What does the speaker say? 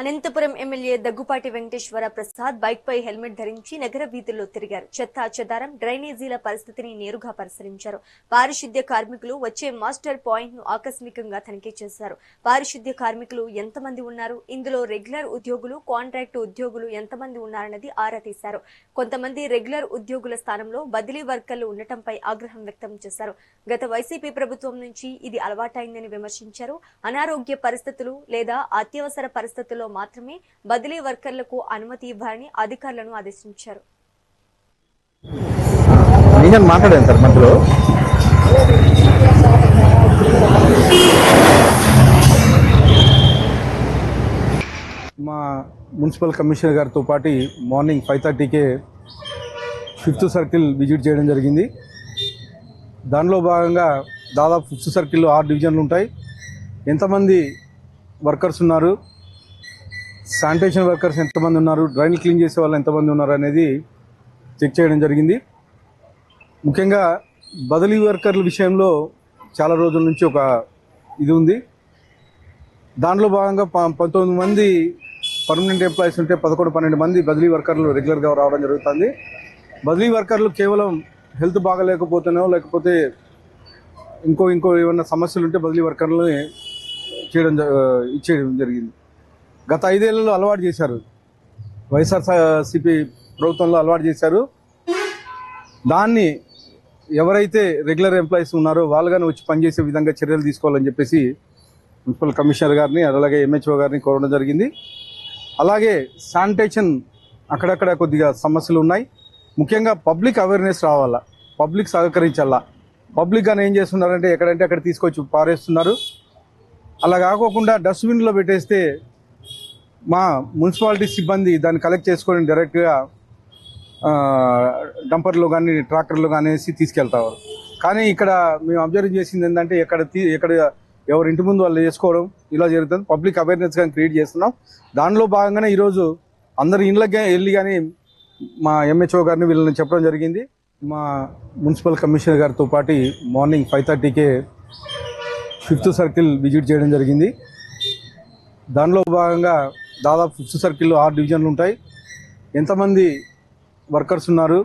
Anantapuram MLA Daggubati Venkateswara Prasad bike పై helmet ధరించి నగర వీధుల్లో తిరిగారు. చెత్తా చెదారం, డ్రైనేజీల పరిస్థితిని నేరుగా పరిశీలించారు. పారిశుద్ధ్య కార్మికులు వచ్చే మాస్టర్ పాయింట్ ను ఆకస్మికంగా తనిఖీ చేశారు. పారిశుద్ధ్య కార్మికులు ఎంతమంది ఉన్నారు, ఇందులో రెగ్యులర్ ఉద్యోగులు, కాంట్రాక్టు ఉద్యోగులు ఎంతమంది ఉన్నారన్నది ఆరా తీశారు. కొంతమంది రెగ్యులర్ ఉద్యోగుల స్థానంలో బదిలీ వర్కర్లు ఉండటంపై ఆగ్రహం వ్యక్తం చేశారు. గత వైసీపీ ప్రభుత్వం నుంచి ఇది అలవాటైందని విమర్శించారు. అనారోగ్య పరిస్థితులు లేదా అత్యవసర పరిస్థితుల్లో మాత్రమే బదిలీ వర్కర్లకు అనుమతి ఇవ్వాలని అధికారులను ఆదేశించారు. మా మున్సిపల్ కమిషనర్ గారితో పాటు మార్నింగ్ 5:30కే 5th సర్కిల్ విజిట్ చేయడం జరిగింది. దానిలో భాగంగా దాదాపు 5th సర్కిల్లో 6 డివిజన్లు ఉంటాయి. ఎంతమంది వర్కర్స్ ఉన్నారు, శానిటేషన్ వర్కర్స్ ఎంతమంది ఉన్నారు, డ్రైన్లు క్లీన్ చేసే వాళ్ళు ఎంతమంది ఉన్నారు అనేది చెక్ చేయడం జరిగింది. ముఖ్యంగా బదిలీ వర్కర్ల విషయంలో చాలా రోజుల నుంచి ఒక ఇది ఉంది. దానిలో భాగంగా 19 మంది పర్మనెంట్ ఎంప్లాయీస్ ఉంటే 11-12 మంది బదిలీ వర్కర్లు రెగ్యులర్గా రావడం జరుగుతుంది. బదిలీ వర్కర్లు కేవలం హెల్త్ బాగలేకపోతేనో లేకపోతే ఇంకో ఏమైనా సమస్యలు ఉంటే బదిలీ వర్కర్లు ఇచ్చేయడం జరిగింది. గత 5 ఏళ్లలో అలవాటు చేశారు, వైఎస్ఆర్సీపీ ప్రభుత్వంలో అలవాటు చేశారు. దాన్ని ఎవరైతే రెగ్యులర్ ఎంప్లాయీస్ ఉన్నారో వాళ్ళగానే వచ్చి పనిచేసే విధంగా చర్యలు తీసుకోవాలని చెప్పేసి మున్సిపల్ కమిషనర్ గారిని అలాగే ఎంహెచ్ఓ గారిని కోరడం జరిగింది. అలాగే శానిటేషన్ అక్కడక్కడ కొద్దిగా సమస్యలు ఉన్నాయి. ముఖ్యంగా పబ్లిక్ అవేర్నెస్ రావాలా, పబ్లిక్ సహకరించాలా. పబ్లిక్ గానే ఏం చేస్తున్నారంటే ఎక్కడంటే అక్కడ తీసుకొచ్చి పారేస్తున్నారు. అలా కాకోకుండా డస్ట్బిన్లో పెట్టేస్తే మా మున్సిపాలిటీ సిబ్బంది దాన్ని కలెక్ట్ చేసుకొని డైరెక్ట్గా డంపర్లో కానీ ట్రాక్టర్లో కానీ తీసుకెళ్తారు. కానీ ఇక్కడ మేము అబ్జర్వ్ చేసింది ఏంటంటే ఎక్కడ ఎవరి ఇంటి ముందు వాళ్ళు చేసుకోవడం ఇలా జరుగుతుంది. పబ్లిక్ అవేర్నెస్ కానీ క్రియేట్ చేస్తున్నాం. దానిలో భాగంగానే ఈరోజు అందరి ఇళ్ళకి వెళ్ళి కానీ మా ఎంహెచ్ఓ గారిని వీళ్ళని చెప్పడం జరిగింది. మా మున్సిపల్ కమిషనర్ గారితో పాటు మార్నింగ్ 5:30కే 5th సర్కిల్ విజిట్ చేయడం జరిగింది. దానిలో భాగంగా దాదాపు 5th సర్కిల్లో 6 డివిజన్లు ఉంటాయి. ఎంతమంది వర్కర్స్ ఉన్నారు,